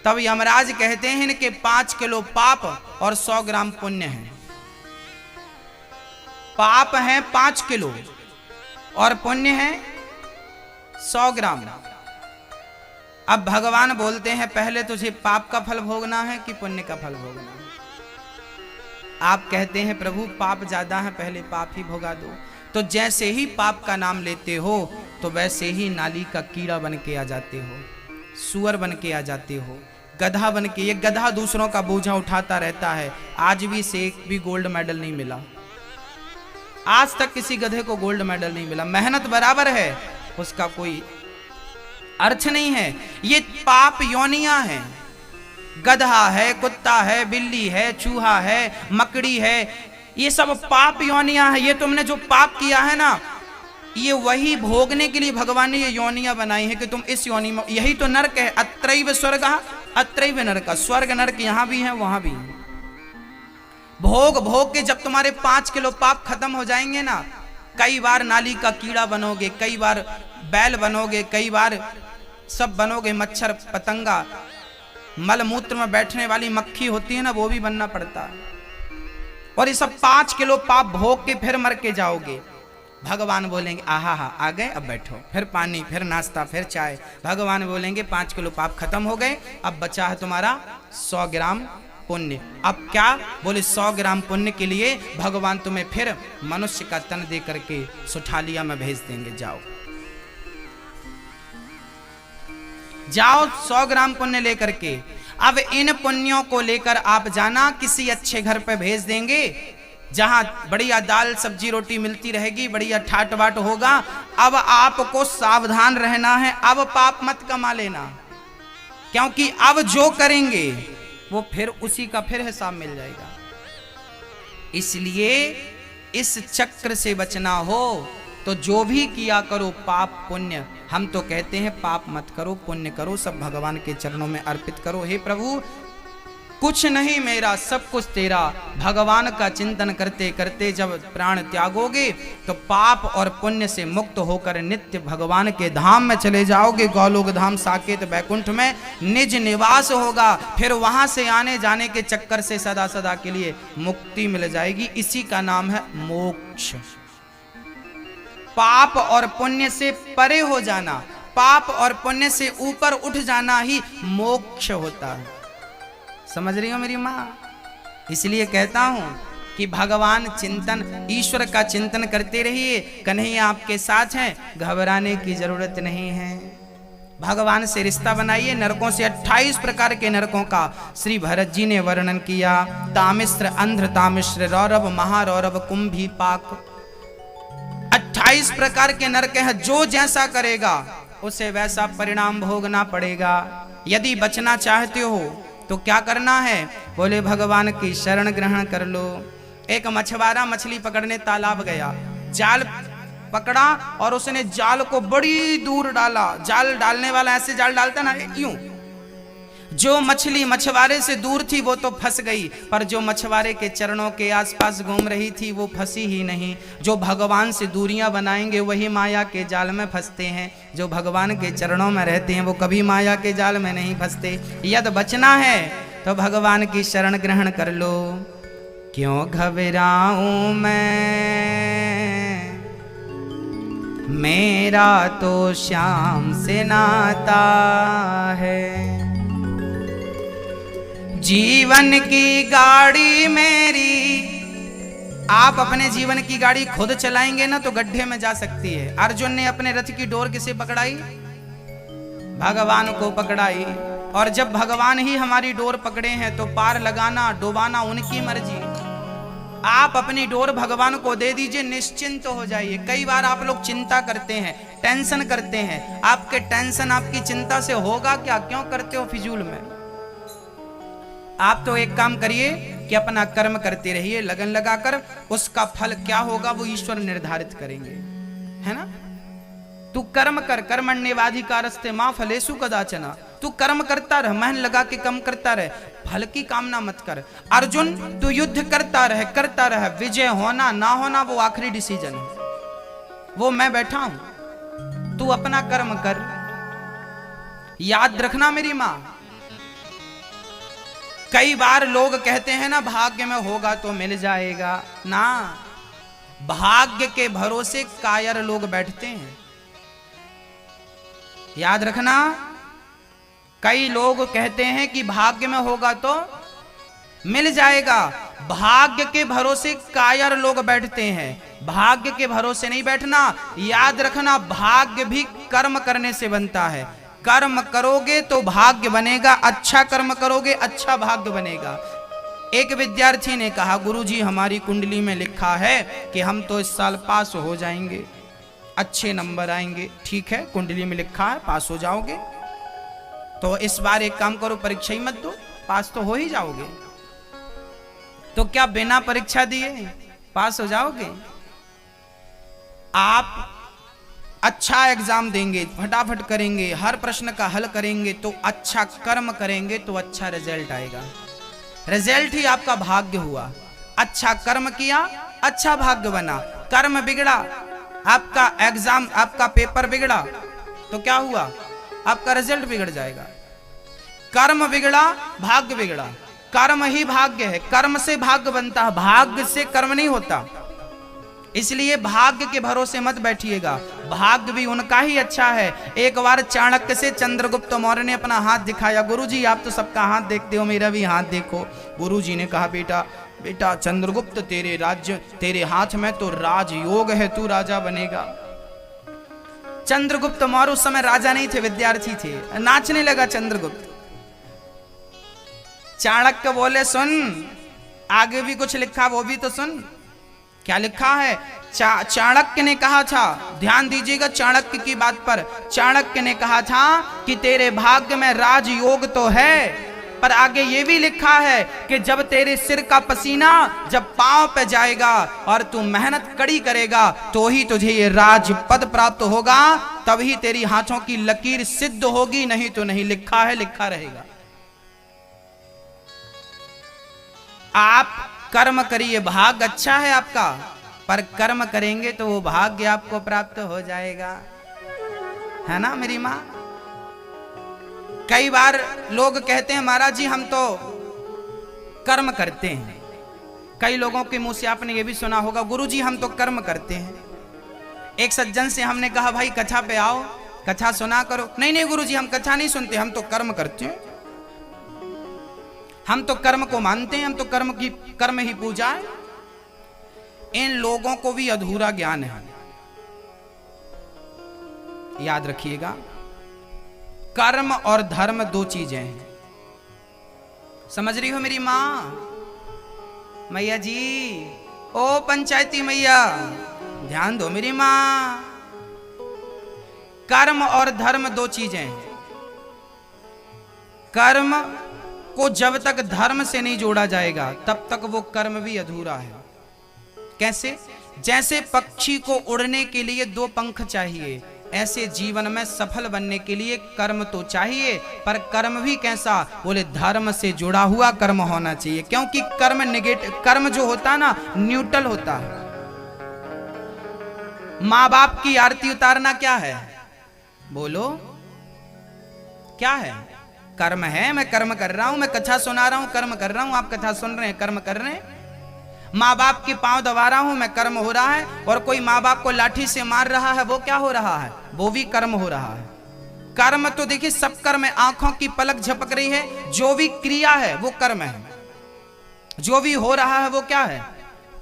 तब यमराज कहते हैं इनके 5 किलो पाप और 100 ग्राम पुण्य है। पाप है 5 किलो और पुण्य है 100 ग्राम। अब भगवान बोलते हैं पहले तुझे पाप का फल भोगना है कि पुण्य का फल भोगना है? आप कहते हैं प्रभु पाप ज्यादा है, पहले पाप ही भोगा दो। तो जैसे ही पाप का नाम लेते हो तो वैसे ही नाली का कीड़ा बन के आ जाते हो, सुअर बन के आ जाते हो, गधा बन के। ये गधा दूसरों का बोझा उठाता रहता है, आज भी से एक भी गोल्ड मेडल नहीं मिला। आज तक किसी गधे को गोल्ड मेडल नहीं मिला। मेहनत बराबर है, उसका कोई अर्थ नहीं है। ये पाप योनियां हैं। गधा है, कुत्ता है, बिल्ली है, चूहा है, मकड़ी है, ये सब पाप योनियां हैं। ये तुमने जो पाप किया है ना, ये वही भोगने के लिए भगवान ने ये योनियां बनाई है कि तुम इस योनि में। यही तो नरक है। अत्रैव स्वर्ग अत्रैव नरक। स्वर्ग नरक यहां भी है वहां भी है। भोग भोग के जब तुम्हारे 5 किलो पाप खत्म हो जाएंगे ना, कई बार नाली का कीड़ा बनोगे, कई बार बैल बनोगे, कई बार सब बनोगे। मच्छर पतंगा, मलमूत्र में बैठने वाली मक्खी होती है ना, वो भी बनना पड़ता है। और ये सब 5 किलो पाप भोग के फिर मर के जाओगे। भगवान बोलेंगे आहा हा आ गए, अब बैठो। फिर पानी, फिर नाश्ता, फिर चाय। भगवान बोलेंगे 5 किलो पाप खत्म हो गए, अब बचा है तुम्हारा 100 ग्राम पुण्य। अब क्या बोले? 100 ग्राम पुण्य के लिए भगवान तुम्हें फिर मनुष्य का तन दे करके सुठालिया में भेज देंगे। जाओ जाओ 100 ग्राम पुण्य लेकर के। अब इन पुण्यों को लेकर आप जाना किसी अच्छे घर पे भेज देंगे, जहां बढ़िया दाल सब्जी रोटी मिलती रहेगी, बढ़िया ठाट बाट होगा। अब आपको सावधान रहना है, अब पाप मत कमा लेना, क्योंकि अब जो करेंगे वो फिर उसी का फिर हिसाब मिल जाएगा। इसलिए इस चक्र से बचना हो तो जो भी किया करो पाप पुण्य, हम तो कहते हैं पाप मत करो, पुण्य करो, सब भगवान के चरणों में अर्पित करो। हे प्रभु कुछ नहीं मेरा सब कुछ तेरा। भगवान का चिंतन करते करते जब प्राण त्यागोगे तो पाप और पुण्य से मुक्त होकर नित्य भगवान के धाम में चले जाओगे। गौलोक धाम साकेत बैकुंठ में निज निवास होगा। फिर वहां से आने जाने के चक्कर से सदा सदा के लिए मुक्ति मिल जाएगी। इसी का नाम है मोक्ष। पाप और पुण्य से परे हो जाना, पाप और पुण्य से ऊपर उठ जाना ही मोक्ष होता है। समझ रही हो मेरी माँ? इसलिए कहता हूं कि भगवान चिंतन, ईश्वर का चिंतन करते रहिए। कन्हैया आपके साथ हैं, घबराने की जरूरत नहीं है। भगवान से रिश्ता बनाइए। नरकों से 28 प्रकार के नरकों का श्री भरत जी ने वर्णन किया। तामिश्र, अंध्र तामिश्र, रौरव, महारौरव, कुंभी पाक, 28 प्रकार के नरक हैं। जो जैसा करेगा उसे वैसा परिणाम भोगना पड़ेगा। यदि बचना चाहते हो तो क्या करना है? बोले भगवान की शरण ग्रहण कर लो। एक मछुआरा मछली पकड़ने तालाब गया, जाल पकड़ा और उसने जाल को बड़ी दूर डाला। जाल डालने वाला ऐसे जाल डालता ना, यूं। जो मछली मछुआरे से दूर थी वो तो फंस गई, पर जो मछुआरे के चरणों के आसपास घूम रही थी वो फंसी ही नहीं। जो भगवान से दूरियां बनाएंगे वही माया के जाल में फंसते हैं। जो भगवान के चरणों में रहते हैं वो कभी माया के जाल में नहीं फंसते। यदि बचना है तो भगवान की शरण ग्रहण कर लो। क्यों घबराऊं मैं, मेरा तो श्याम से नाता है। जीवन की गाड़ी मेरी, आप अपने जीवन की गाड़ी खुद चलाएंगे ना तो गड्ढे में जा सकती है। अर्जुन ने अपने रथ की डोर किसे पकड़ाई? भगवान को पकड़ाई। और जब भगवान ही हमारी डोर पकड़े हैं तो पार लगाना डुबाना उनकी मर्जी। आप अपनी डोर भगवान को दे दीजिए, निश्चिंत हो जाइए। कई बार आप लोग चिंता करते हैं, टेंशन करते हैं। आपके टेंशन आपकी चिंता से होगा क्या? क्यों करते हो फिजूल में? आप तो एक काम करिए कि अपना कर्म करते रहिए लगन लगाकर। उसका फल क्या होगा वो ईश्वर निर्धारित करेंगे, है ना? तू कर्म कर, कर्मण्येवाधिकारस्ते मा फलेषु कदाचन। तू कर्म करता रह, मेहनत लगा के कम करता रह, फल की कामना मत कर। अर्जुन तू युद्ध करता रह। विजय होना ना होना वो आखिरी डिसीजन है, वो मैं बैठा हूं। तू अपना कर्म कर। याद रखना मेरी माँ, कई बार लोग कहते हैं ना भाग्य में होगा तो मिल जाएगा ना, भाग्य के भरोसे कायर लोग बैठते हैं। याद रखना, कई लोग कहते हैं कि भाग्य में होगा तो मिल जाएगा, भाग्य के भरोसे कायर लोग बैठते हैं। भाग्य के भरोसे नहीं बैठना। याद रखना, भाग्य भी कर्म करने से बनता है। कर्म करोगे तो भाग्य बनेगा, अच्छा कर्म करोगे अच्छा भाग्य बनेगा। एक विद्यार्थी ने कहा, गुरुजी हमारी कुंडली में लिखा है कि हम तो इस साल पास हो जाएंगे, अच्छे नंबर आएंगे। ठीक है, कुंडली में लिखा है पास हो जाओगे, तो इस बार एक काम करो, परीक्षा ही मत दो, पास तो हो ही जाओगे। तो क्या बिना परीक्षा दिए पास हो जाओगे? आप अच्छा एग्जाम देंगे, फटाफट करेंगे, हर प्रश्न का हल करेंगे, तो अच्छा कर्म करेंगे तो अच्छा रिजल्ट आएगा। रिजल्ट ही आपका भाग्य हुआ। अच्छा कर्म किया, अच्छा भाग्य बना। कर्म बिगड़ा, आपका एग्जाम, आपका पेपर बिगड़ा, तो क्या हुआ? आपका रिजल्ट बिगड़ जाएगा। कर्म बिगड़ा, भाग्य बिगड़ा। कर्म ही भाग्य है, कर्म से भाग्य बनता है, भाग्य से कर्म नहीं होता। इसलिए भाग्य के भरोसे मत बैठिएगा, भाग्य भी उनका ही अच्छा है। एक बार चाणक्य से चंद्रगुप्त मौर्य ने अपना हाथ दिखाया, गुरुजी आप तो सबका हाथ देखते हो, मेरा भी हाथ देखो। गुरुजी ने कहा, बेटा बेटा चंद्रगुप्त, तेरे राज्य, तेरे हाथ में तो राजयोग है, तू राजा बनेगा। चंद्रगुप्त मौर्य उस समय राजा नहीं थे, विद्यार्थी थे। नाचने लगा चंद्रगुप्त। चाणक्य बोले, सुन, आगे भी कुछ लिखा, वो भी तो सुन। क्या लिखा है? चाणक्य ने कहा था, ध्यान दीजिएगा चाणक्य की बात पर। चाणक्य ने कहा था कि तेरे भाग्य में राजयोग तो है, पर आगे ये भी लिखा है कि जब तेरे सिर का पसीना जब पांव पे जाएगा और तू मेहनत कड़ी करेगा, तो ही तुझे ये राजपद प्राप्त होगा, तभी तेरी हाथों की लकीर सिद्ध होगी, नहीं तो नहीं। लिखा है, लिखा रहेगा। आप कर्म करिए, भाग्य अच्छा है आपका, पर कर्म करेंगे तो वो भाग्य आपको प्राप्त हो जाएगा, है ना मेरी माँ? कई बार लोग कहते हैं, महाराज जी हम तो कर्म करते हैं। कई लोगों के मुंह से आपने ये भी सुना होगा, गुरुजी हम तो कर्म करते हैं। एक सज्जन से हमने कहा, भाई कथा पे आओ, कथा सुना करो। नहीं नहीं गुरुजी हम कथा नहीं सुनते, हम तो कर्म करते हैं, हम तो कर्म को मानते हैं, हम तो कर्म ही पूजा है। इन लोगों को भी अधूरा ज्ञान है। याद रखिएगा, कर्म और धर्म दो चीजें हैं। समझ रही हो मेरी मां? मैया जी, ओ पंचायती मैया, ध्यान दो मेरी मां। कर्म और धर्म दो चीजें हैं। कर्म को जब तक धर्म से नहीं जोड़ा जाएगा, तब तक वो कर्म भी अधूरा है। कैसे? जैसे पक्षी को उड़ने के लिए दो पंख चाहिए, ऐसे जीवन में सफल बनने के लिए कर्म तो चाहिए, पर कर्म भी कैसा? बोले धर्म से जुड़ा हुआ कर्म होना चाहिए। क्योंकि कर्म जो होता है ना, न्यूट्रल होता है। माँ बाप की आरती उतारना क्या है? बोलो क्या है? कर्म है। मैं कर्म कर रहा हूं, मैं कथा सुना रहा हूं, कर्म कर रहा हूं। आप कथा सुन रहे हैं, कर्म कर रहे हैं। माँ बाप के पांव दबा रहा हूं, मैं कर्म हो रहा है। और कोई माँ बाप को लाठी से मार रहा है, वो क्या हो रहा है? वो भी कर्म हो रहा है। कर्म तो देखिए सब कर्म है। आंखों की पलक झपक रही है, जो भी क्रिया है वो कर्म है। जो भी हो रहा है वो क्या है?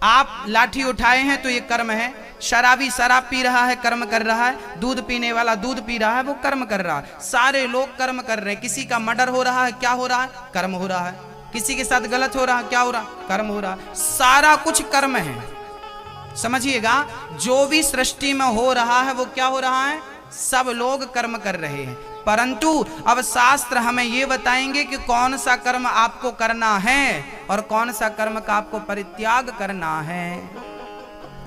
आप लाठी उठाए हैं तो ये कर्म है। शराबी शराब पी रहा है, कर्म कर रहा है। दूध पीने वाला दूध पी रहा है, वो कर्म कर रहा है। सारे लोग कर्म कर रहे हैं। किसी का मर्डर हो रहा है, क्या हो रहा है? कर्म हो रहा है। किसी के साथ गलत हो रहा है, क्या हो रहा है? कर्म हो रहा है। सारा कुछ कर्म है। समझिएगा, जो भी सृष्टि में हो रहा है वो क्या हो रहा है? सब लोग कर्म कर रहे हैं। परंतु अब शास्त्र हमें ये बताएंगे कि कौन सा कर्म आपको करना है और कौन सा कर्म का आपको परित्याग करना है।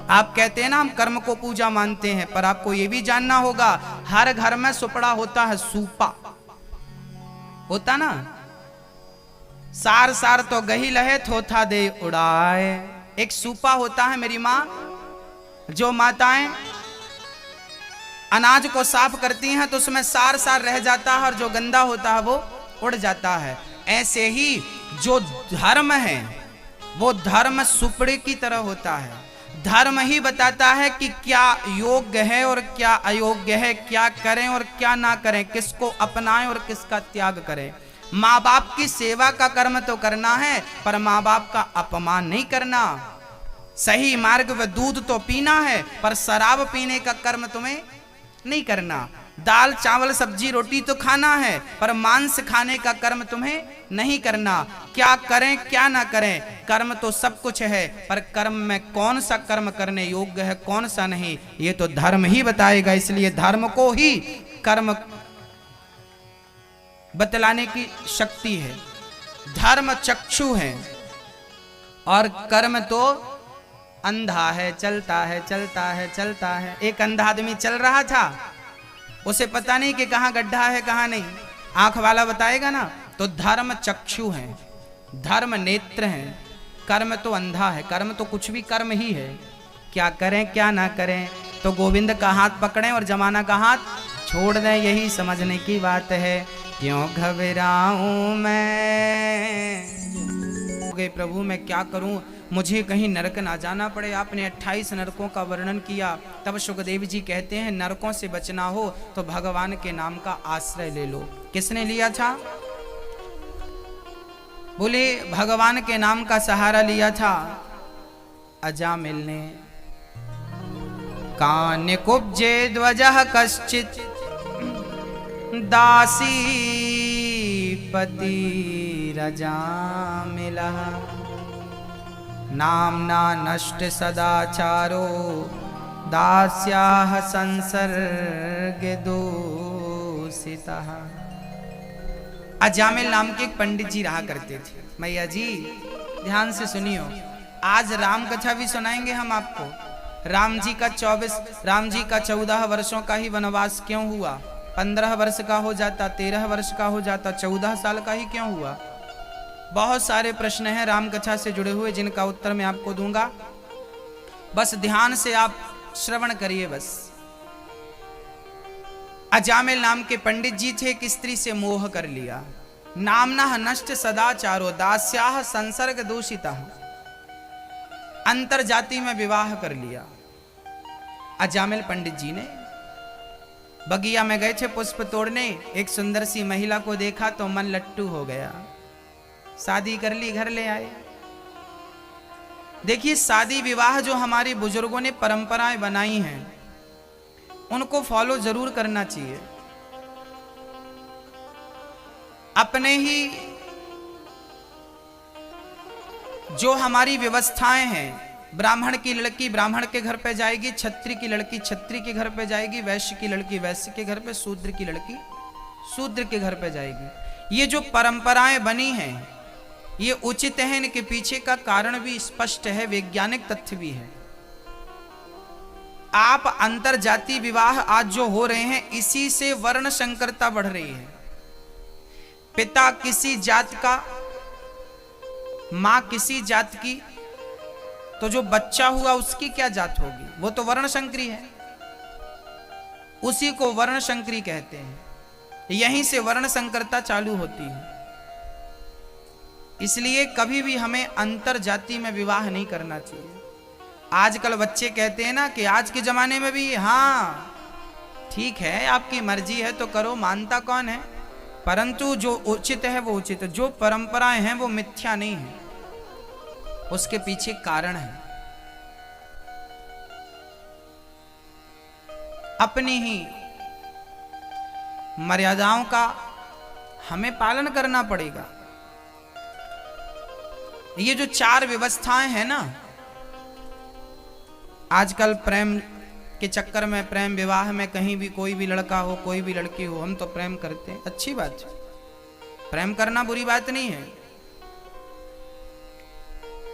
आप कहते हैं ना हम कर्म को पूजा मानते हैं, पर आपको ये भी जानना होगा, हर घर में सुपड़ा होता है, सूपा होता ना। सार सार तो गही लहे, थोथा दे उड़ाए। एक सूपा होता है मेरी माँ। जो माताएं अनाज को साफ करती हैं तो उसमें सार सार रह जाता है और जो गंदा होता है वो उड़ जाता है। ऐसे ही जो धर्म है वो धर्म सुपड़े की तरह होता है। धर्म ही बताता है कि क्या योग्य है और क्या अयोग्य है, क्या करें और क्या ना करें, किसको अपनाएं और किसका त्याग करें। माँ बाप की सेवा का कर्म तो करना है, पर माँ बाप का अपमान नहीं करना। सही मार्ग में दूध तो पीना है, पर शराब पीने का कर्म तुम्हें नहीं करना। दाल चावल सब्जी रोटी तो खाना है, पर मांस खाने का कर्म तुम्हें नहीं करना। क्या करें क्या ना करें, कर्म तो सब कुछ है, पर कर्म में कौन सा कर्म करने योग्य है कौन सा नहीं, ये तो धर्म ही बताएगा। इसलिए धर्म को ही कर्म बतलाने की शक्ति है। धर्म चक्षु है और कर्म तो अंधा है, चलता है चलता है चलता है। एक अंधा आदमी चल रहा था, उसे पता नहीं कि कहाँ गड्ढा है कहाँ नहीं, आंख वाला बताएगा ना। तो धर्म चक्षु है, धर्म नेत्र है, कर्म तो अंधा है। कर्म तो कुछ भी कर्म ही है, क्या करें क्या ना करें। तो गोविंद का हाथ पकड़ें और जमाना का हाथ छोड़ दें, यही समझने की बात है। क्यों घबराऊं मैं, प्रभु मैं क्या करूं, मुझे कहीं नरक ना जाना पड़े। आपने 28 नरकों का वर्णन किया। तब सुखदेव जी कहते हैं नरकों से बचना हो तो भगवान के नाम का आश्रय ले लो। किसने लिया था? बोले भगवान के नाम का सहारा लिया था अजामिल ने। कान्य कुब्जे ध्वजः कश्चित् दासी पति रजामिलः नामना नष्ट सदाचारो दास्याः संसर्ग दूषितः। अजामिल नाम के एक पंडित जी रहा करते थे। मैया जी ध्यान से सुनियो, आज राम कथा भी सुनाएंगे हम आपको। राम जी का 14 वर्षों का ही वनवास क्यों हुआ? 15 वर्ष का हो जाता, 13 वर्ष का हो जाता, 14 साल का ही क्यों हुआ? बहुत सारे प्रश्न हैं राम कथा से जुड़े हुए, जिनका उत्तर मैं आपको दूंगा। बस ध्यान से आप श्रवण करिए बस। अजामिल नाम के पंडित जी थे, एक स्त्री से मोह कर लिया। नामना नष्ट सदाचारो दास्याः संसर्ग दूषितः, अंतर जाति में विवाह कर लिया। अजामिल पंडित जी ने बगिया में गए थे पुष्प तोड़ने, एक सुंदर सी महिला को देखा तो मन लट्टू हो गया, शादी कर ली, घर ले आए। देखिए शादी विवाह जो हमारे बुजुर्गों ने परंपराएं बनाई हैं उनको फॉलो जरूर करना चाहिए। अपने ही जो हमारी व्यवस्थाएं हैं, ब्राह्मण की लड़की ब्राह्मण के घर पे जाएगी, क्षत्रिय की लड़की क्षत्रिय के घर पे जाएगी, वैश्य की लड़की वैश्य के घर पे, शूद्र की लड़की शूद्र के घर पे जाएगी। ये जो परंपराएं बनी हैं ये उचित है, इनके पीछे का कारण भी स्पष्ट है, वैज्ञानिक तथ्य भी है। आप अंतर जाति विवाह आज जो हो रहे हैं इसी से वर्ण संकरता बढ़ रही है। पिता किसी जात का, मां किसी जात की, तो जो बच्चा हुआ उसकी क्या जात होगी? वो तो वर्ण संकरी है, उसी को वर्ण संकरी कहते हैं। यहीं से वर्ण संकरता चालू होती है। इसलिए कभी भी हमें अंतर जाति में विवाह नहीं करना चाहिए। आजकल बच्चे कहते हैं ना कि आज के जमाने में भी, हाँ ठीक है आपकी मर्जी है तो करो, मानता कौन है, परंतु जो उचित है वो उचित है। जो परंपराएं हैं वो मिथ्या नहीं है, उसके पीछे कारण है। अपनी ही मर्यादाओं का हमें पालन करना पड़ेगा। ये जो 4 व्यवस्थाएं हैं ना, आजकल प्रेम के चक्कर में, प्रेम विवाह में कहीं भी कोई भी लड़का हो कोई भी लड़की हो, हम तो प्रेम करते हैं, अच्छी बात है, प्रेम करना बुरी बात नहीं है,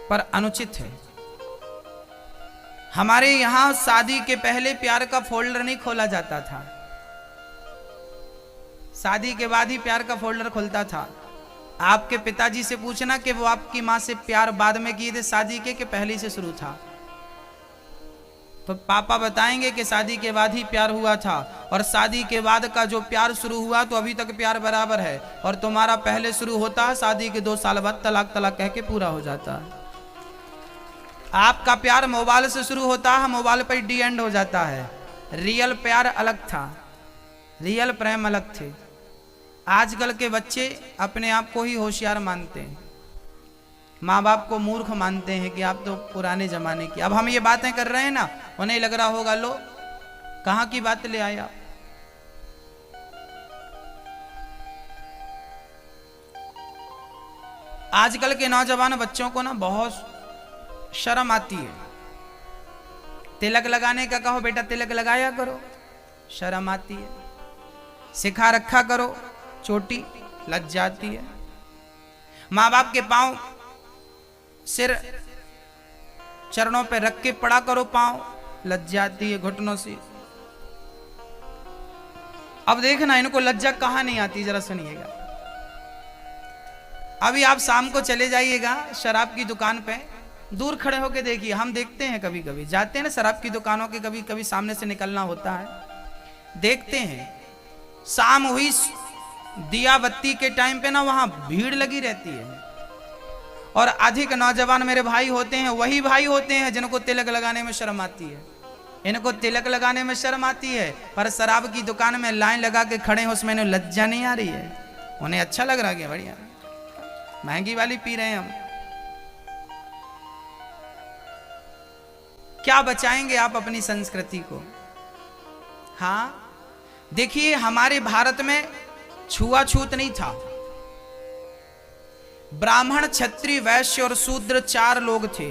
पर अनुचित है। हमारे यहां शादी के पहले प्यार का फोल्डर नहीं खोला जाता था, शादी के बाद ही प्यार का फोल्डर खुलता था। आपके पिताजी से पूछना कि वो आपकी मां से प्यार बाद में किए थे शादी के, कि पहले से शुरू था। तो पापा बताएंगे कि शादी के बाद ही प्यार हुआ था, और शादी के बाद का जो प्यार शुरू हुआ तो अभी तक प्यार बराबर है, और तुम्हारा पहले शुरू होता है, शादी के 2 साल बाद तलाक तलाक कह के पूरा हो जाता है। आपका प्यार मोबाइल से शुरू होता है, मोबाइल पर डी एंड हो जाता है। रियल प्यार अलग था, रियल प्रेम अलग थे। आजकल के बच्चे अपने आप को ही होशियार मानते हैं, माँ बाप को मूर्ख मानते हैं कि आप तो पुराने जमाने की। अब हम ये बातें कर रहे हैं ना, उन्हें लग रहा होगा लो कहां की बात ले आया। आजकल के नौजवान बच्चों को ना बहुत शर्म आती है। तिलक लगाने का कहो, बेटा तिलक लगाया करो, शर्म आती है। सिखा रखा करो, चोटी लज जाती है। माँ बाप के पांव सिर चरणों पे रख के पड़ा करो, पांव लज जाती है घुटनों से। अब देखना इनको लज्जा कहां नहीं आती, जरा सुनिएगा। अभी आप शाम को चले जाइएगा शराब की दुकान पे, दूर खड़े होके देखिए। हम देखते हैं कभी कभी, जाते हैं ना शराब की दुकानों के, कभी कभी सामने से निकलना होता है, देखते हैं शाम हुई दिया बत्ती के टाइम पे ना वहां भीड़ लगी रहती है। और अधिक नौजवान मेरे भाई होते हैं, वही भाई होते हैं जिनको तिलक लगाने में शर्म आती है। इनको तिलक लगाने में शर्म आती है, पर शराब की दुकान में लाइन लगा के खड़े हैं, उसमें इन्हें लज्जा नहीं आ रही है। उन्हें अच्छा लग रहा है, बढ़िया महंगी वाली पी रहे हैं हम। क्या बचाएंगे आप अपनी संस्कृति को? हाँ देखिए, हमारे भारत में छुआछूत नहीं था। ब्राह्मण, क्षत्रिय, वैश्य और शूद्र 4 लोग थे।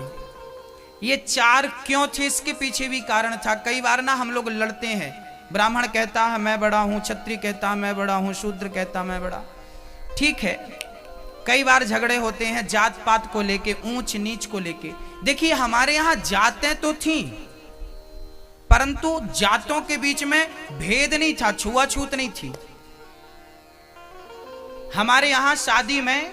ये 4 क्यों थे, इसके पीछे भी कारण था। कई बार ना हम लोग लड़ते हैं, ब्राह्मण कहता है मैं बड़ा हूं, क्षत्रिय कहता है मैं बड़ा हूं, शूद्र कहता मैं बड़ा। ठीक है, कई बार झगड़े होते हैं जात पात को लेके, ऊंच नीच को लेके। देखिए हमारे यहां जातें तो थी, परंतु जातों के बीच में भेद नहीं था, छुआछूत नहीं थी। हमारे यहां शादी में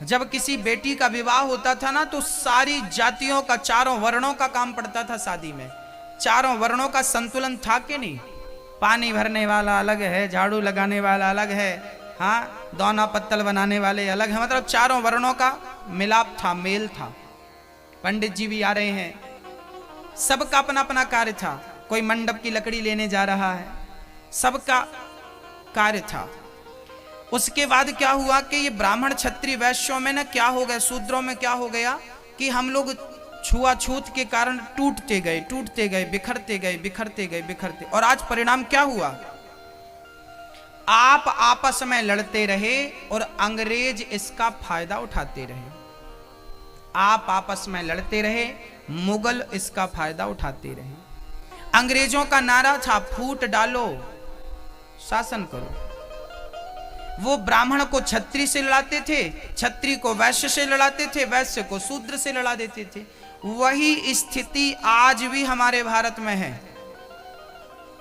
जब किसी बेटी का विवाह होता था ना, तो सारी जातियों का, 4 वर्णों का काम पड़ता था शादी में। 4 वर्णों का संतुलन था कि नहीं? पानी भरने वाला अलग है, झाड़ू लगाने वाला अलग है, हाँ दोना पत्तल बनाने वाले अलग है। मतलब 4 वर्णों का मिलाप था, मेल था। पंडित जी भी आ रहे हैं, सबका अपना अपना कार्य था। कोई मंडप की लकड़ी लेने जा रहा है, सबका कार्य था। उसके बाद क्या हुआ कि ये ब्राह्मण, क्षत्रिय, वैश्यों में ना क्या हो गया, शूद्रों में क्या हो गया कि हम लोग छुआछूत के कारण टूटते गए, बिखरते गए, बिखरते गए, बिखरते। और आज परिणाम क्या हुआ? आप आपस में लड़ते रहे और अंग्रेज इसका फायदा उठाते रहे। आप आपस में लड़ते रहे, मुगल इसका फायदा उठाते रहे। अंग्रेजों का नारा था फूट डालो, शासन करो। वो ब्राह्मण को क्षत्रिय से लड़ाते थे, क्षत्रिय को वैश्य से लड़ाते थे, वैश्य को शूद्र से लड़ा देते थे। वही स्थिति आज भी हमारे भारत में है।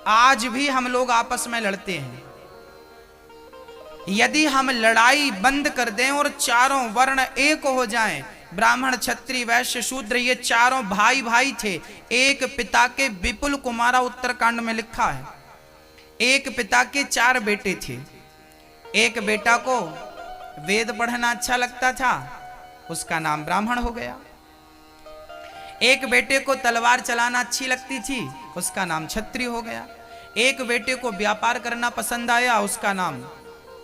आज भी हम लोग आपस में लड़ते हैं। यदि हम लड़ाई बंद कर दें और 4 वर्ण एक हो जाएं, ब्राह्मण, क्षत्रिय, वैश्य, शूद्र, ये 4 भाई भाई थे, एक पिता के। विपुल कुमारा उत्तरकांड में लिखा है, एक पिता के 4 बेटे थे। एक बेटा को वेद पढ़ना अच्छा लगता था, उसका नाम ब्राह्मण हो गया। एक बेटे को तलवार चलाना अच्छी लगती थी, उसका नाम क्षत्रिय हो गया। एक बेटे को व्यापार करना पसंद आया, उसका नाम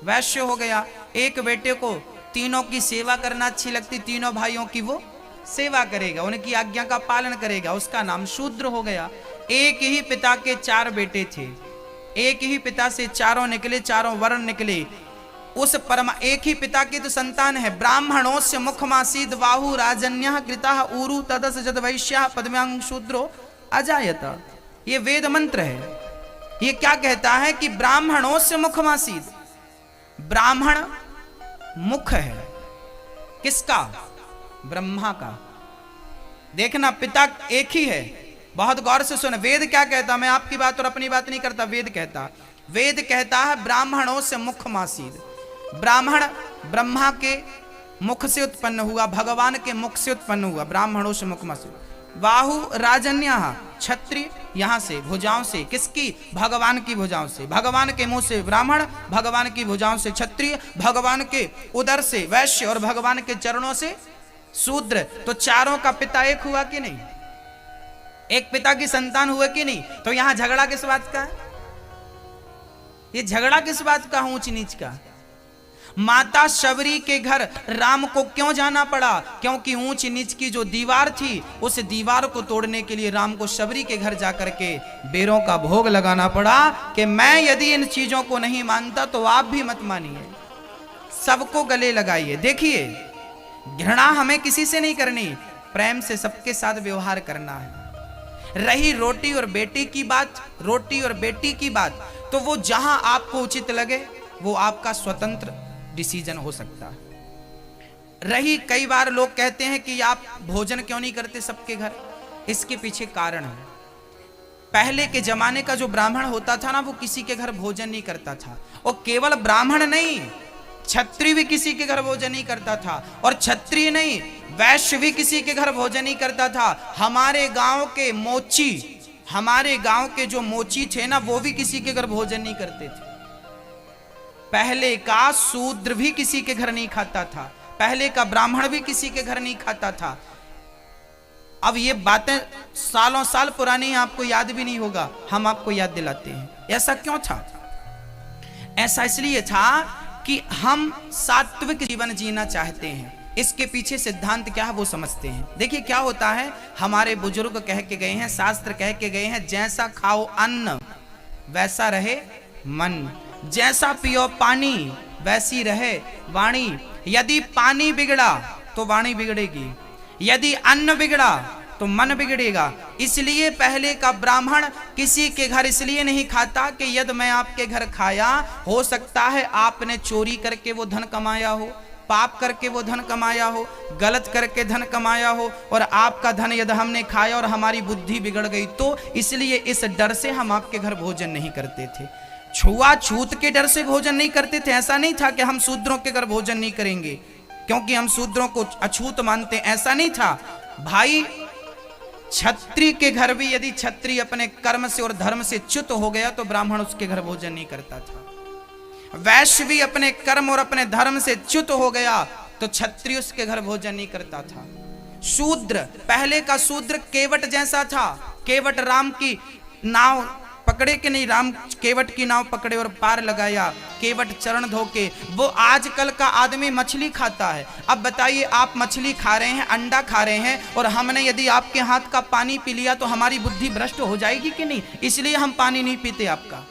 वैश्य हो गया। एक बेटे को तीनों की सेवा करना अच्छी लगती, तीनों भाइयों की वो सेवा करेगा, उनकी आज्ञा का पालन करेगा, उसका नाम शूद्र हो गया। एक ही पिता के 4 बेटे थे, एक ही पिता से 4 निकले, 4 वर्ण निकले। उस परमा एक ही पिता की तो संतान है। ब्राह्मणों से मुखमासीद बाहु राजन्य कृता ऊरु तदस जद वैश्या पद्म्यांग शूद्रो अजायत। ये वेद मंत्र है। ये क्या कहता है कि ब्राह्मणों से मुखमासीद, ब्राह्मण मुख है किसका? ब्रह्मा का। देखना पिता एक ही है, बहुत गौर से सुन। वेद क्या कहता, मैं आपकी बात और अपनी बात नहीं करता, वेद कहता है ब्राह्मणों से मुखमासीद। ब्राह्मण ब्रह्मा के मुख से उत्पन्न हुआ, भगवान के मुख से उत्पन्न हुआ, ब्राह्मणों से मुखमासीद। बाहु राजन्य क्षत्रिय, यहां से भुजाओं से, किसकी? भगवान की भुजाओं से। भगवान के मुंह से ब्राह्मण, भगवान की भुजाओं से क्षत्रिय, भगवान के उदर से वैश्य और भगवान के चरणों से शूद्र। तो चारों का पिता एक हुआ कि नहीं? एक पिता की संतान हुए कि नहीं? तो यहां झगड़ा किस बात का है? ये झगड़ा किस बात का? ऊंच नीच का। माता शबरी के घर राम को क्यों जाना पड़ा? क्योंकि ऊंच नीच की जो दीवार थी, उस दीवार को तोड़ने के लिए राम को शबरी के घर जाकर के बेरों का भोग लगाना पड़ा कि मैं यदि इन चीजों को नहीं मानता तो आप भी मत मानिए, सबको गले लगाइए। देखिए, घृणा हमें किसी से नहीं करनी, प्रेम से सबके साथ व्यवहार करना है। रही रोटी और बेटी की बात, रोटी और बेटी की बात, तो वो जहां आपको उचित लगे वो आपका स्वतंत्र डिसीजन हो सकता है। रही, कई बार लोग कहते हैं कि आप भोजन क्यों नहीं करते सबके घर, इसके पीछे कारण है। पहले के जमाने का जो ब्राह्मण होता था ना, वो किसी के घर भोजन नहीं करता था। और केवल ब्राह्मण नहीं, क्षत्रिय भी किसी के घर भोजन नहीं करता था। और क्षत्रिय नहीं, वैश्य भी किसी के घर भोजन नहीं करता था। हमारे गांव के मोची, हमारे गांव के जो मोची थे ना, वो भी किसी के घर भोजन नहीं करते थे। पहले का शूद्र भी किसी के घर नहीं खाता था, पहले का ब्राह्मण भी किसी के घर नहीं खाता था। अब ये बातें सालों साल पुरानी, आपको याद भी नहीं होगा, हम आपको याद दिलाते हैं। ऐसा क्यों था? ऐसा इसलिए था कि हम सात्विक जीवन जीना चाहते हैं। इसके पीछे सिद्धांत क्या है वो समझते हैं। देखिए क्या होता है, हमारे बुजुर्ग कह के गए हैं, शास्त्र कह के गए हैं, जैसा खाओ अन्न वैसा रहे मन, जैसा पियो पानी वैसी रहे वाणी। यदि पानी बिगड़ा तो वाणी बिगड़ेगी, यदि अन्न बिगड़ा तो मन बिगड़ेगा। इसलिए पहले का ब्राह्मण किसी के घर इसलिए नहीं खाता कि यदि मैं आपके घर खाया, हो सकता है आपने चोरी करके वो धन कमाया हो, पाप करके वो धन कमाया हो, गलत करके धन कमाया हो, और आपका धन यदि हमने खाया और हमारी बुद्धि बिगड़ गई तो इसलिए इस डर से हम आपके घर भोजन नहीं करते थे। छुआछूत के डर से भोजन नहीं करते थे। ऐसा नहीं था कि हम शूद्रों के घर भोजन नहीं करेंगे क्योंकि हम शूद्रों को अछूत मानते, ऐसा नहीं था भाई। क्षत्रिय के घर भी यदि क्षत्रिय अपने कर्म से और धर्म से च्युत हो गया तो ब्राह्मण उसके घर भोजन नहीं करता था। वैश्य भी अपने कर्म और अपने धर्म से च्युत हो गया तो क्षत्रिय उसके घर भोजन नहीं करता था। शूद्र, पहले का शूद्र केवट जैसा था। केवट राम की नाव पकड़े कि नहीं, राम केवट की नाव पकड़े और पार लगाया, केवट चरण धोके। वो आजकल का आदमी मछली खाता है। अब बताइए, आप मछली खा रहे हैं, अंडा खा रहे हैं, और हमने यदि आपके हाथ का पानी पी लिया तो हमारी बुद्धि भ्रष्ट हो जाएगी कि नहीं? इसलिए हम पानी नहीं पीते आपका।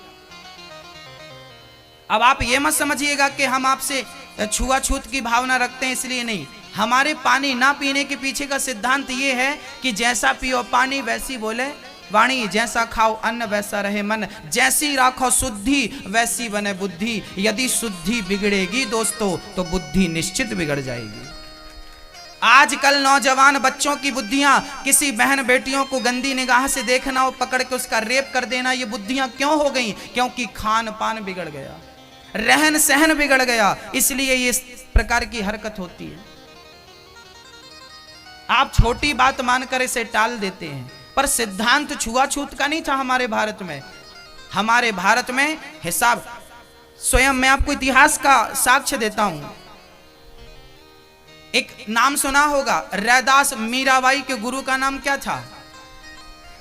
अब आप ये मत समझिएगा कि हम आपसे छुआछूत की भावना रखते हैं, इसलिए नहीं। हमारे पानी ना पीने के पीछे का सिद्धांत ये है कि जैसा पियो पानी वैसी बोले वाणी, जैसा खाओ अन्न वैसा रहे मन, जैसी राखो शुद्धि वैसी बने बुद्धि। यदि शुद्धि बिगड़ेगी दोस्तों तो बुद्धि निश्चित बिगड़ जाएगी। आजकल नौजवान बच्चों की बुद्धियां, किसी बहन बेटियों को गंदी निगाह से देखना और पकड़ के उसका रेप कर देना, ये बुद्धियां क्यों हो गई? क्योंकि खान पान बिगड़ गया, रहन सहन बिगड़ गया, इसलिए ये इस प्रकार की हरकत होती है। आप छोटी बात मानकर इसे टाल देते हैं, पर सिद्धांत छुआछूत का नहीं था हमारे भारत में। हमारे भारत में हिसाब, स्वयं मैं आपको इतिहास का साक्ष्य देता हूं। एक नाम सुना होगा, रैदास। मीराबाई के गुरु का नाम क्या था?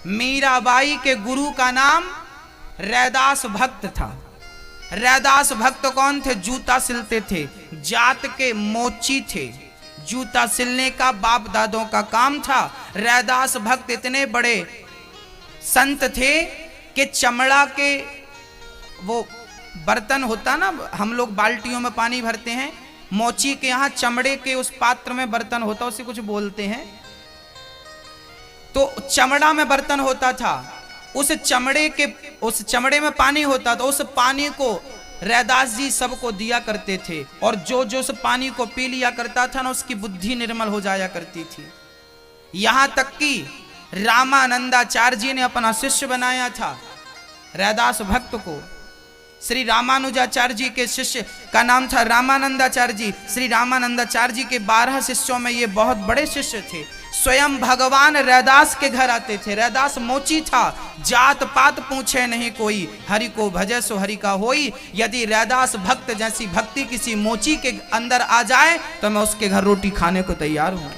मीराबाई के गुरु का नाम रैदास भक्त था। रैदास भक्त कौन थे? जूता सिलते थे, जात के मोची थे। जूता सिलने का बाप दादों का काम था। रैदास भक्त इतने बड़े संत थे कि चमड़ा के वो बर्तन होता ना, हम लोग बाल्टियों में पानी भरते हैं, मोची के यहाँ चमड़े के उस पात्र में बर्तन होता, उसे कुछ बोलते हैं, तो चमड़ा में बर्तन होता था। उस चमड़े में पानी होता था। उस पानी को रैदास जी सबको दिया करते थे, और जो जो उस पानी को पी लिया करता था ना, उसकी बुद्धि निर्मल हो जाया करती थी। यहां तक कि रामानंदाचार्य जी ने अपना शिष्य बनाया था रैदास भक्त को। श्री रामानुजाचार्य जी के शिष्य का नाम था रामानंदाचार्य जी। श्री रामानंदाचार्य जी के 12 शिष्यों में ये बहुत बड़े शिष्य थे। स्वयं भगवान रैदास के घर आते थे। रैदास मोची था, जात पात पूछे नहीं कोई, हरि को भजे सो हरि का होई। यदि रैदास भक्त जैसी भक्ति किसी मोची के अंदर आ जाए तो मैं उसके घर रोटी खाने को तैयार हूं।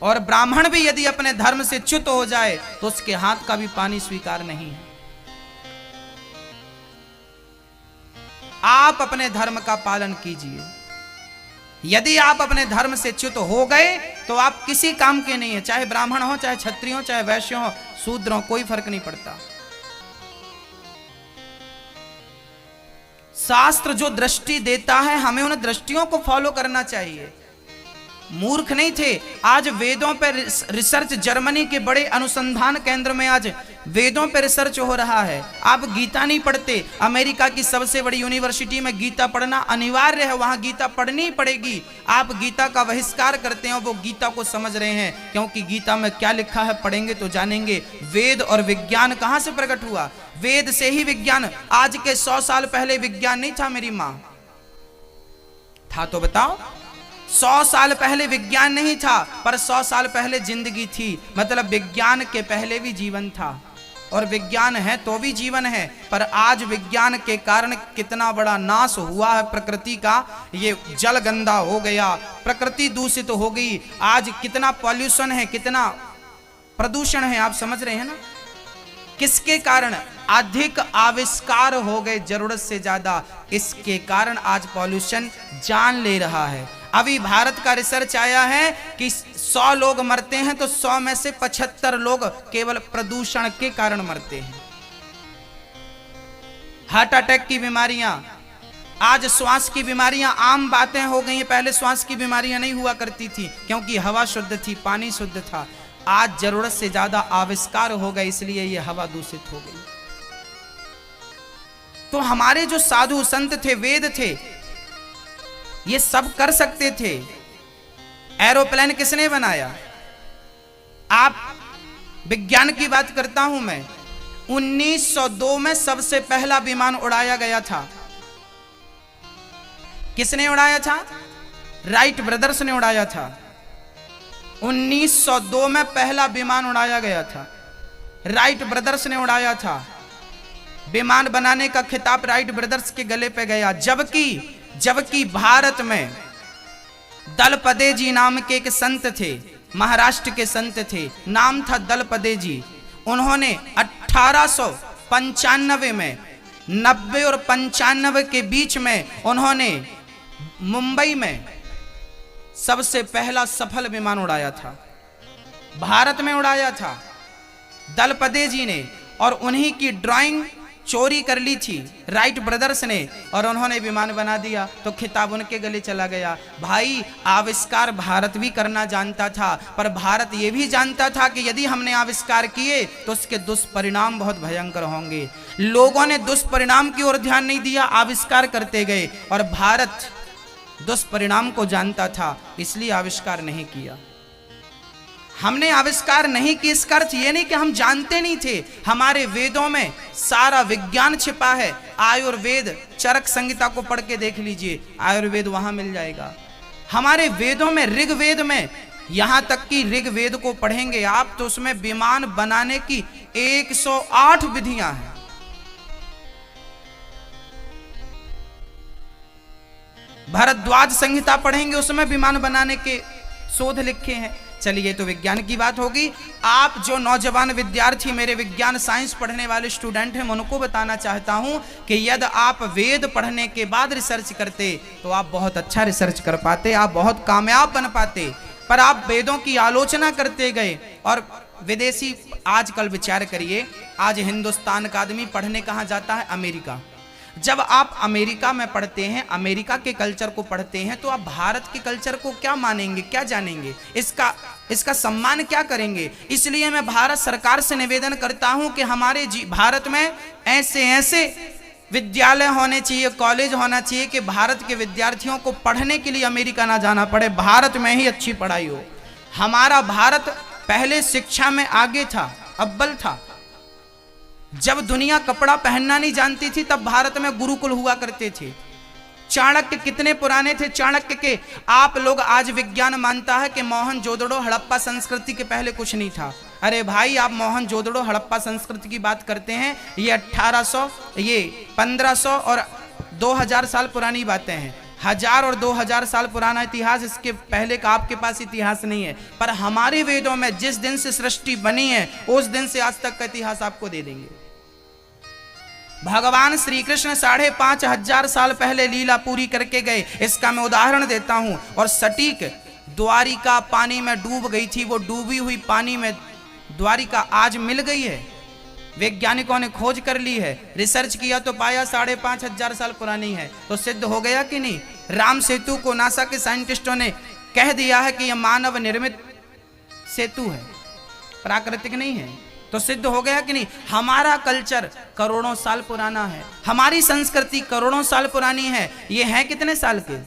और ब्राह्मण भी यदि अपने धर्म से च्युत हो जाए तो उसके हाथ का भी पानी स्वीकार नहीं है। आप अपने धर्म का पालन कीजिए। यदि आप अपने धर्म से च्युत हो गए तो आप किसी काम के नहीं है, चाहे ब्राह्मण हो, चाहे क्षत्रिय हो, चाहे वैश्य हो, शूद्र हो, कोई फर्क नहीं पड़ता। शास्त्र जो दृष्टि देता है हमें उन दृष्टियों को फॉलो करना चाहिए। मूर्ख नहीं थे। आज वेदों पर रिसर्च, जर्मनी के बड़े अनुसंधान केंद्र में आज वेदों पर रिसर्च हो रहा है। आप गीता नहीं पढ़ते, अमेरिका की सबसे बड़ी यूनिवर्सिटी में गीता पढ़ना अनिवार्य है, वहां गीता पढ़नी ही पड़ेगी। आप गीता का बहिष्कार करते हैं, वो गीता को समझ रहे हैं, क्योंकि गीता में क्या लिखा है पढ़ेंगे तो जानेंगे। वेद और विज्ञान कहां से प्रकट हुआ? वेद से ही विज्ञान। आज के 100 साल पहले विज्ञान नहीं था मेरी मां, था तो बताओ? 100 साल पहले विज्ञान नहीं था, पर 100 साल पहले जिंदगी थी। मतलब विज्ञान के पहले भी जीवन था, और विज्ञान है तो भी जीवन है। पर आज विज्ञान के कारण कितना बड़ा नाश हुआ है प्रकृति का। ये जल गंदा हो गया, प्रकृति दूषित हो गई। आज कितना पॉल्यूशन है, कितना प्रदूषण है, आप समझ रहे हैं ना? किसके कारण? अधिक आविष्कार हो गए जरूरत से ज्यादा, इसके कारण आज पॉल्यूशन जान ले रहा है। अभी भारत का रिसर्च आया है कि 100 लोग मरते हैं तो 100 में से 75 लोग केवल प्रदूषण के कारण मरते हैं। हार्ट अटैक की बीमारियां, आज श्वास की बीमारियां आम बातें हो गई हैं। पहले श्वास की बीमारियां नहीं हुआ करती थी, क्योंकि हवा शुद्ध थी, पानी शुद्ध था। आज जरूरत से ज्यादा आविष्कार हो गए, इसलिए यह हवा दूषित हो गई। तो हमारे जो साधु संत थे, वेद थे, ये सब कर सकते थे। एरोप्लेन किसने बनाया? आप विज्ञान की बात करता हूं मैं। 1902 में सबसे पहला विमान उड़ाया गया था। किसने उड़ाया था? राइट ब्रदर्स ने उड़ाया था। 1902 में पहला विमान उड़ाया गया था, राइट ब्रदर्स ने उड़ाया था। विमान बनाने का खिताब राइट ब्रदर्स के गले पे गया। जबकि भारत में दलपदे जी नाम के एक संत थे, महाराष्ट्र के संत थे, नाम था दलपदे जी। उन्होंने 1895 में, 90 और 95 के बीच में उन्होंने मुंबई में सबसे पहला सफल विमान उड़ाया था। भारत में उड़ाया था दलपदे जी ने, और उन्हीं की ड्राइंग चोरी कर ली थी राइट ब्रदर्स ने, और उन्होंने विमान बना दिया, तो खिताब उनके गले चला गया। भाई, आविष्कार भारत भी करना जानता था, पर भारत ये भी जानता था कि यदि हमने आविष्कार किए तो उसके दुष्परिणाम बहुत भयंकर होंगे। लोगों ने दुष्परिणाम की ओर ध्यान नहीं दिया, आविष्कार करते गए, और भारत दुष्परिणाम को जानता था, इसलिए आविष्कार नहीं किया। हमने आविष्कार नहीं किया, इसका अर्थ ये नहीं कि हम जानते नहीं थे। हमारे वेदों में सारा विज्ञान छिपा है। आयुर्वेद, चरक संहिता को पढ़ के देख लीजिए, आयुर्वेद वहां मिल जाएगा। हमारे वेदों में, ऋग्वेद में, यहां तक कि ऋग्वेद को पढ़ेंगे आप तो उसमें विमान बनाने की 108 विधियां हैं। भरद्वाज संहिता पढ़ेंगे, उसमें विमान बनाने के शोध लिखे हैं। चलिए, तो विज्ञान की बात होगी। आप जो नौजवान विद्यार्थी, मेरे विज्ञान साइंस पढ़ने वाले स्टूडेंट हैं, मैं उनको बताना चाहता हूं कि यदि आप वेद पढ़ने के बाद रिसर्च करते तो आप बहुत अच्छा रिसर्च कर पाते, आप बहुत कामयाब बन पाते। पर आप वेदों की आलोचना करते गए। और विदेशी, आजकल विचार करिए, आज हिंदुस्तान का आदमी पढ़ने कहाँ जाता है? अमेरिका। जब आप अमेरिका में पढ़ते हैं, अमेरिका के कल्चर को पढ़ते हैं, तो आप भारत के कल्चर को क्या मानेंगे, क्या जानेंगे, इसका सम्मान क्या करेंगे? इसलिए मैं भारत सरकार से निवेदन करता हूं कि हमारे भारत में ऐसे विद्यालय होने चाहिए, कॉलेज होना चाहिए कि भारत के विद्यार्थियों को पढ़ने के लिए अमेरिका ना जाना पड़े, भारत में ही अच्छी पढ़ाई हो। हमारा भारत पहले शिक्षा में आगे था, अव्वल था। जब दुनिया कपड़ा पहनना नहीं जानती थी, तब भारत में गुरुकुल हुआ करते थे। चाणक्य कितने पुराने थे? चाणक्य के आप लोग आज विज्ञान मानता है कि मोहनजोदड़ो हड़प्पा संस्कृति के पहले कुछ नहीं था। अरे भाई, आप मोहनजोदड़ो हड़प्पा संस्कृति की बात करते हैं, ये 1800, ये 1500 और 2000 साल पुरानी बातें हैं। 1000 और 2000 साल पुराना इतिहास, इसके पहले का आपके पास इतिहास नहीं है। पर हमारे वेदों में जिस दिन से सृष्टि बनी है उस दिन से आज तक का इतिहास आपको दे देंगे। भगवान श्री कृष्ण 5500 साल पहले लीला पूरी करके गए। इसका मैं उदाहरण देता हूं। और सटीक द्वारिका पानी में डूब गई थी, वो डूबी हुई पानी में द्वारिका आज मिल गई है। वैज्ञानिकों ने खोज कर ली है, रिसर्च किया तो पाया 5500 साल पुरानी है। तो सिद्ध हो गया कि नहीं? राम सेतु को नासा के साइंटिस्टों ने कह दिया है कि यह मानव निर्मित सेतु है, प्राकृतिक नहीं है। तो सिद्ध हो गया कि नहीं? हमारा कल्चर करोड़ों साल पुराना है, हमारी संस्कृति करोड़ों साल पुरानी है। ये है कितने साल के?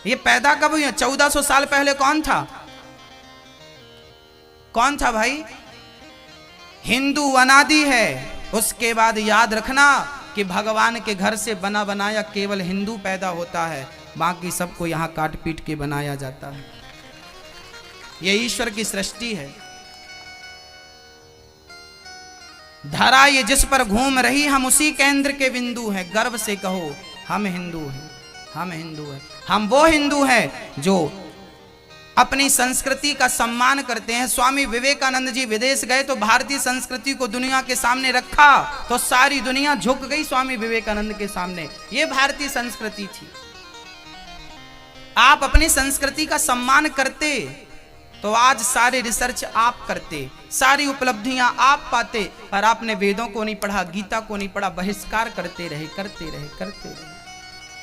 ये पैदा कब हुई है? 1400 साल पहले कौन था? कौन था भाई? हिंदू अनादि है। उसके बाद याद रखना कि भगवान के घर से बना बनाया केवल हिंदू पैदा होता है, बाकी सबको यहां काट पीट के बनाया जाता है। यह ईश्वर की सृष्टि है। धरा ये जिस पर घूम रही, हम उसी केंद्र के बिंदु हैं। गर्व से कहो हम हिंदू हैं, हम हिंदू हैं। हम वो हिंदू हैं जो अपनी संस्कृति का सम्मान करते हैं। स्वामी विवेकानंद जी विदेश गए तो भारतीय संस्कृति को दुनिया के सामने रखा तो सारी दुनिया झुक गई स्वामी विवेकानंद के सामने। ये भारतीय संस्कृति थी। आप अपनी संस्कृति का सम्मान करते तो आज सारे रिसर्च आप करते, सारी उपलब्धियां आप पाते। पर आपने वेदों को नहीं पढ़ा, गीता को नहीं पढ़ा, बहिष्कार करते रहे, करते रहे, करते रहे।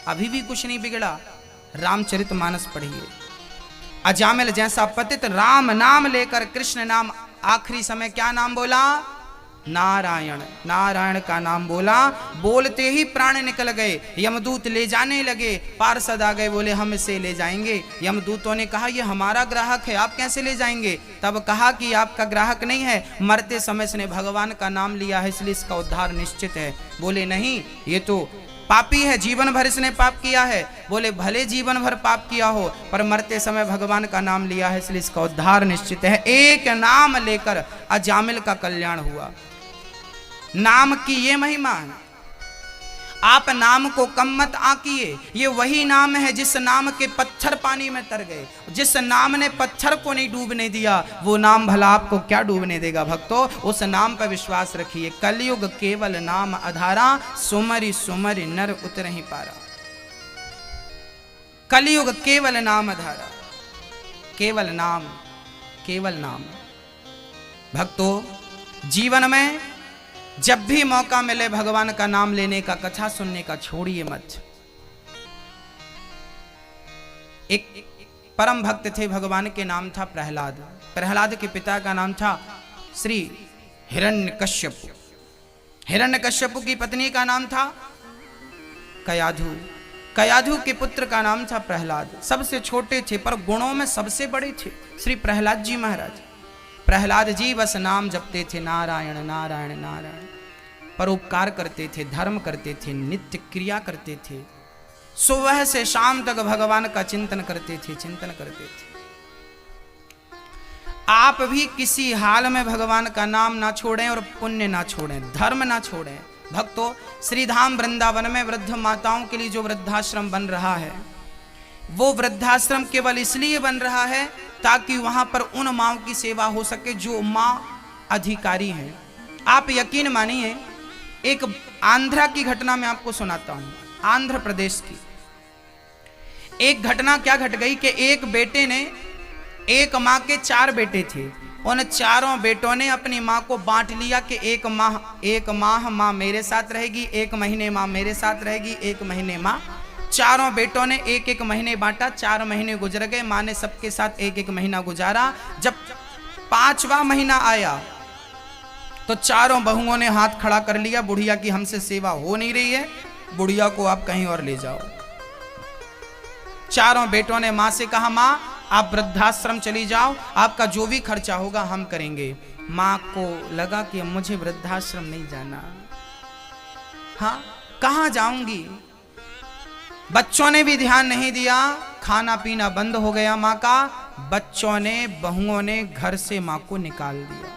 अभी भी कुछ नहीं बिगड़ा। रामचरितमानस पढ़िए। अजामिल जैसा पतित राम नाम लेकर कृष्ण नाम, आखिरी समय क्या नाम बोला? नारायण। नारायण का नाम बोला, बोलते ही प्राण निकल गए। यमदूत ले जाने लगे, पार्षद आ गए, बोले हम इसे ले जाएंगे। यमदूतों ने कहा ये हमारा ग्राहक है, आप कैसे ले जाएंगे? तब कहा कि आपका ग्राहक नहीं है, मरते समय इसने भगवान का नाम लिया है इसलिए इसका उद्धार निश्चित है। बोले नहीं, ये तो पापी है, जीवन भर इसने पाप किया है। बोले भले जीवन भर पाप किया हो, पर मरते समय भगवान का नाम लिया है इसलिए इसका उद्धार निश्चित है। एक नाम लेकर अजामिल का कल्याण हुआ। नाम की ये महिमा है। आप नाम को कम मत आंकिए। ये वही नाम है जिस नाम के पत्थर पानी में तर गए। जिस नाम ने पत्थर को नहीं डूबने दिया, वो नाम भला आपको क्या डूबने देगा भक्तों? उस नाम पर विश्वास रखिए। कलयुग केवल नाम आधारा, सुमरि सुमरि नर उतरहि पारा। कलयुग केवल नाम आधारा, केवल नाम, केवल नाम। भक्तों, जीवन में जब भी मौका मिले भगवान का नाम लेने का, कथा सुनने का छोड़िए मत। एक परम भक्त थे, भगवान के नाम था प्रहलाद। प्रहलाद के पिता का नाम था श्री हिरण्यकश्यप। हिरण्यकश्यप की पत्नी का नाम था कयाधु। कयाधु के पुत्र का नाम था प्रहलाद। सबसे छोटे थे पर गुणों में सबसे बड़े थे श्री प्रहलाद जी महाराज। प्रहलाद जी बस नाम जपते थे, नारायण नारायण नारायण। परोपकार करते थे, धर्म करते थे, नित्य क्रिया करते थे, सुबह से शाम तक भगवान का चिंतन करते थे, चिंतन करते थे। आप भी किसी हाल में भगवान का नाम ना छोड़ें और पुण्य ना छोड़ें, धर्म ना छोड़ें। भक्तों, श्रीधाम वृंदावन में वृद्ध माताओं के लिए जो वृद्धाश्रम बन रहा है, वो वृद्धाश्रम केवल इसलिए बन रहा है ताकि वहां पर उन माँओं की सेवा हो सके जो माँ अधिकारी हैं। आप यकीन मानिए, एक आंध्रा की घटना मैं आपको सुनाता हूं। आंध्र प्रदेश की एक घटना क्या घट गई कि एक बेटे ने, एक माँ के 4 बेटे थे, उन चारों बेटों ने अपनी माँ को बांट लिया कि एक माह माँ मेरे साथ रहेगी, 1 महीने माँ मेरे साथ रहेगी, 1 महीने माँ। चारों बेटों ने 1-1 महीने बांटा। 4 महीने गुजर गए, माँ ने सबके साथ 1-1 महीना गुजारा। जब 5वां महीना आया तो चारों बहुओं ने हाथ खड़ा कर लिया, बुढ़िया की हमसे सेवा हो नहीं रही है, बुढ़िया को आप कहीं और ले जाओ। चारों बेटों ने माँ से कहा, माँ आप वृद्धाश्रम चली जाओ, आपका जो भी खर्चा होगा हम करेंगे। माँ को लगा कि मुझे वृद्धाश्रम नहीं जाना। हाँ, कहाँ जाऊंगी? बच्चों ने भी ध्यान नहीं दिया, खाना पीना बंद हो गया माँ का। बच्चों ने, बहुओं ने घर से माँ को निकाल दिया।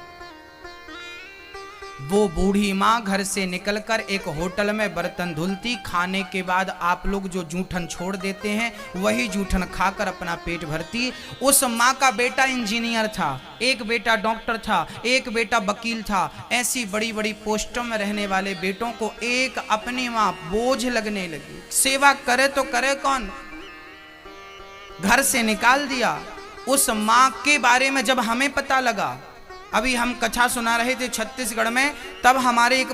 वो बूढ़ी माँ घर से निकलकर एक होटल में बर्तन धुलती। खाने के बाद आप लोग जो जूठन छोड़ देते हैं, वही जूठन खाकर अपना पेट भरती। उस माँ का बेटा इंजीनियर था, एक बेटा डॉक्टर था, एक बेटा वकील था। ऐसी बड़ी बड़ी पोस्टों में रहने वाले बेटों को एक अपनी माँ बोझ लगने लगी। सेवा करे तो करे कौन, घर से निकाल दिया। उस माँ के बारे में जब हमें पता लगा, अभी हम कथा सुना रहे थे छत्तीसगढ़ में, तब हमारे एक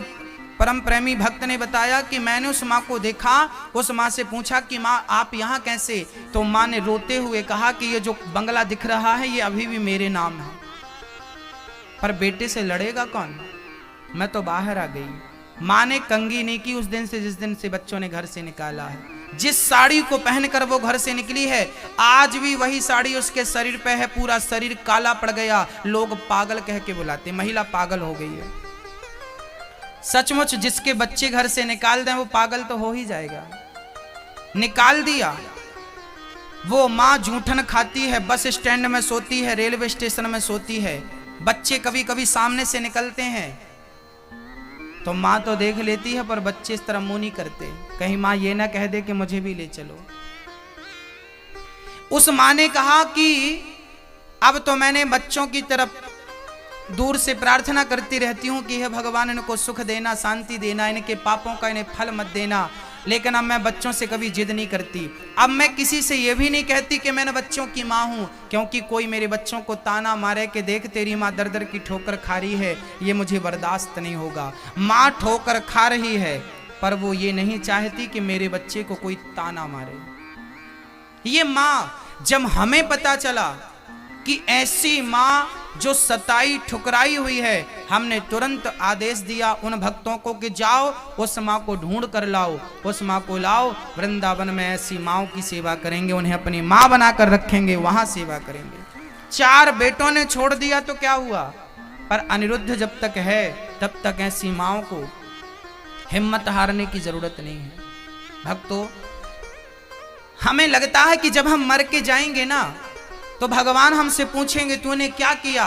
परम प्रेमी भक्त ने बताया कि मैंने उस माँ को देखा। उस माँ से पूछा कि माँ आप यहाँ कैसे? तो माँ ने रोते हुए कहा कि ये जो बंगला दिख रहा है ये अभी भी मेरे नाम है, पर बेटे से लड़ेगा कौन, मैं तो बाहर आ गई। माँ ने कंगी नहीं की उस दिन से, जिस दिन से बच्चों ने घर से निकाला है। जिस साड़ी को पहनकर वो घर से निकली है, आज भी वही साड़ी उसके शरीर पे है। पूरा शरीर काला पड़ गया, लोग पागल कह के बुलाते, महिला पागल हो गई है। सचमुच जिसके बच्चे घर से निकाल दें वो पागल तो हो ही जाएगा। निकाल दिया। वो माँ जूठन खाती है, बस स्टैंड में सोती है, रेलवे स्टेशन में सोती है। बच्चे कभी कभी सामने से निकलते हैं तो माँ तो देख लेती है, पर बच्चे इस तरह मुंह नहीं करते, कहीं माँ ये ना कह दे कि मुझे भी ले चलो। उस माँ ने कहा कि अब तो मैंने बच्चों की तरफ दूर से प्रार्थना करती रहती हूँ कि हे भगवान इनको सुख देना, शांति देना, इनके पापों का इन्हें फल मत देना, लेकिन अब मैं बच्चों से कभी जिद नहीं करती। अब मैं किसी से ये भी नहीं कहती कि मैंने बच्चों की माँ हूँ, क्योंकि कोई मेरे बच्चों को ताना मारे कि देख तेरी माँ दर दर की ठोकर खा रही है, ये मुझे बर्दाश्त नहीं होगा। माँ ठोकर खा रही है, पर वो ये नहीं चाहती कि मेरे बच्चे को कोई ताना मारे। ये माँ, जब हमें पता चला कि ऐसी माँ जो सताई ठुकराई हुई है, हमने तुरंत आदेश दिया उन भक्तों को कि जाओ उस माँ को ढूंढ कर लाओ, उस माँ को लाओ। वृंदावन में ऐसी माँओं की सेवा करेंगे, उन्हें अपनी माँ बनाकर रखेंगे, वहां सेवा करेंगे। 4 बेटों ने छोड़ दिया तो क्या हुआ, पर अनिरुद्ध जब तक है तब तक ऐसी माँओं को हिम्मत हारने की जरूरत नहीं है। भक्तों, हमें लगता है कि जब हम मर के जाएंगे ना तो भगवान हमसे पूछेंगे तूने क्या किया,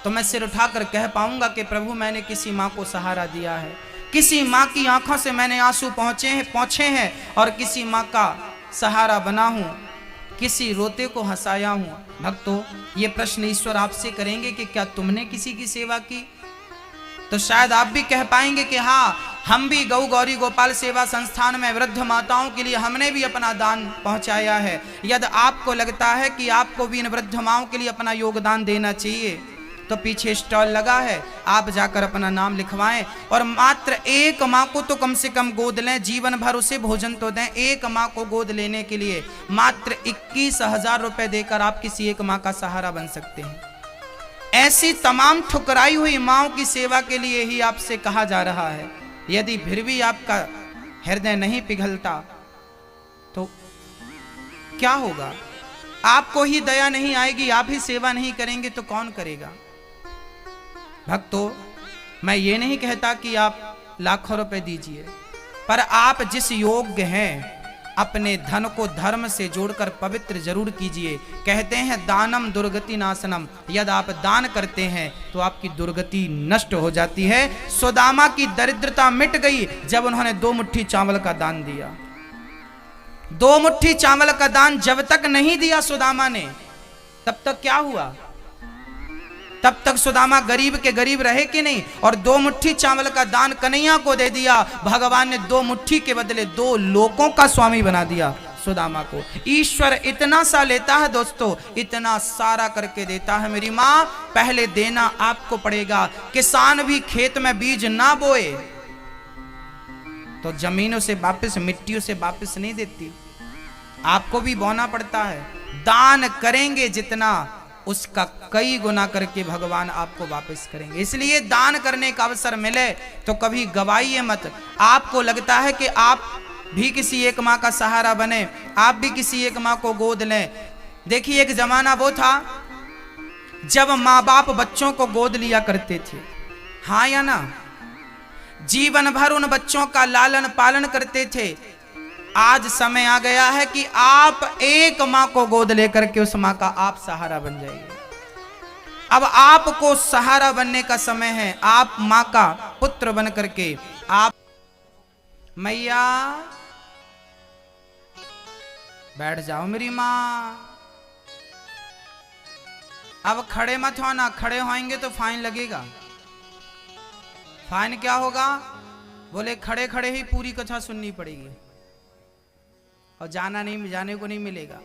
तो मैं सिर उठाकर कह पाऊंगा कि प्रभु मैंने किसी माँ को सहारा दिया है, किसी माँ की आंखों से मैंने आंसू पहुंचे हैं और किसी माँ का सहारा बना हूं, किसी रोते को हंसाया हूं। भक्तों, ये प्रश्न ईश्वर आपसे करेंगे कि क्या तुमने किसी की सेवा की, तो शायद आप भी कह पाएंगे कि हाँ, हम भी गौ गौरी गोपाल सेवा संस्थान में वृद्ध माताओं के लिए हमने भी अपना दान पहुंचाया है। यदि आपको लगता है कि आपको भी इन वृद्ध माओं के लिए अपना योगदान देना चाहिए तो पीछे स्टॉल लगा है, आप जाकर अपना नाम लिखवाएं और मात्र एक माँ को तो कम से कम गोद लें, जीवन भर उसे भोजन तो दें। एक माँ को गोद लेने के लिए मात्र 21,000 रुपए देकर आप किसी एक माँ का सहारा बन सकते हैं। ऐसी तमाम ठुकराई हुई माँओं की सेवा के लिए ही आपसे कहा जा रहा है। यदि फिर भी आपका हृदय नहीं पिघलता तो क्या होगा, आपको ही दया नहीं आएगी, आप ही सेवा नहीं करेंगे तो कौन करेगा। भक्तों, मैं ये नहीं कहता कि आप लाखों रुपए दीजिए, पर आप जिस योग्य हैं अपने धन को धर्म से जोड़कर पवित्र जरूर कीजिए। कहते हैं दानम दुर्गति नाशनम, यदि आप दान करते हैं तो आपकी दुर्गति नष्ट हो जाती है। सुदामा की दरिद्रता मिट गई जब उन्होंने 2 मुट्ठी चावल का दान दिया। 2 मुट्ठी चावल का दान जब तक नहीं दिया सुदामा ने, तब तक क्या हुआ, तब तक सुदामा गरीब के गरीब रहे कि नहीं। और 2 मुट्ठी चावल का दान कन्हैया को दे दिया, भगवान ने 2 मुट्ठी के बदले 2 लोकों का स्वामी बना दिया सुदामा को। ईश्वर इतना सा लेता है दोस्तों, इतना सारा करके देता है। मेरी माँ, पहले देना आपको पड़ेगा। किसान भी खेत में बीज ना बोए तो जमीनों से वापस, मिट्टियों से वापस नहीं देती, आपको भी बोना पड़ता है। दान करेंगे जितना, उसका कई गुना करके भगवान आपको वापस करेंगे। इसलिए दान करने का अवसर मिले तो कभी गवाइए मत। आपको लगता है कि आप भी किसी एक माँ का सहारा बने, आप भी किसी एक माँ को गोद लें। देखिए, एक जमाना वो था जब माँ बाप बच्चों को गोद लिया करते थे, हाँ या ना, जीवन भर उन बच्चों का लालन पालन करते थे। आज समय आ गया है कि आप एक मां को गोद लेकर के उस मां का आप सहारा बन जाइए। अब आपको सहारा बनने का समय है। आप मां का पुत्र बन करके आप मैया बैठ जाओ मेरी मां। अब खड़े मत होना, खड़े होएंगे तो फाइन लगेगा। फाइन क्या होगा? बोले खड़े खड़े ही पूरी कथा सुननी पड़ेगी और जाने को नहीं मिलेगा।